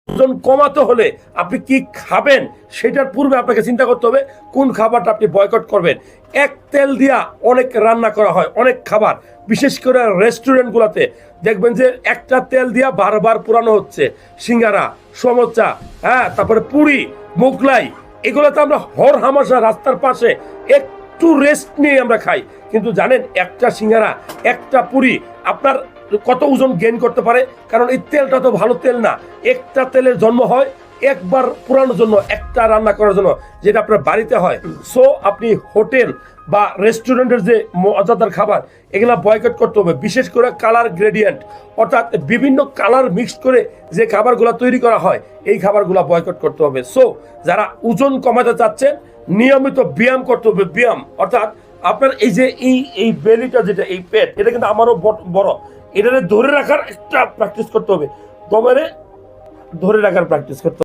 ওজন কমাতে হলে আপনি কি খাবেন সেটার পূর্বে আপনাকে চিন্তা করতে হবে কোন খাবারটা আপনি বয়কট করবেন। এক তেল দিয়া অনেক রান্না করা হয়, অনেক খাবার, বিশেষ করে রেস্টুরেন্টগুলোতে দেখবেন যে একটা তেল দিয়া বারবার পুরানো হচ্ছে। সিঙ্গারা, সমোসা, হ্যাঁ, তারপরে পুরি, মোগলাই, এগুলোতে আমরা হর হামেশা রাস্তার পাশে একটু রেস্ট নিয়ে আমরা খাই, কিন্তু জানেন একটা সিঙ্গারা, একটা পুরি আপনার কত ওজন গেইন করতে পারে? কারণ এই তেলটা তো ভালো তেল না। একটা তেলের জন্ম হয় একবার পুরানোর জন্য, একটা রান্না করার জন্য, যেটা আপনার বাড়িতে হয়। সো আপনি হোটেল বা রেস্টুরেন্টের যে মজাদার খাবার, এগুলা বয়কট করতে হবে। বিশেষ করে কালার গ্রেডিয়েন্ট, অর্থাৎ বিভিন্ন কালার মিক্স করে যে খাবারগুলো তৈরি করা হয়, এই খাবারগুলো বয়কট করতে হবে। সো যারা ওজন কমাতে চাচ্ছেন, নিয়মিত ব্যায়াম করতে হবে। ব্যায়াম অর্থাৎ আপনার এই যে এই বেলিটা, যেটা এই পেট, এটা কিন্তু আমারও বড়, এটা ধরে রাখার একটা প্র্যাকটিস করতে হবে। দমের ধরে রাখার প্র্যাকটিস করতে হবে।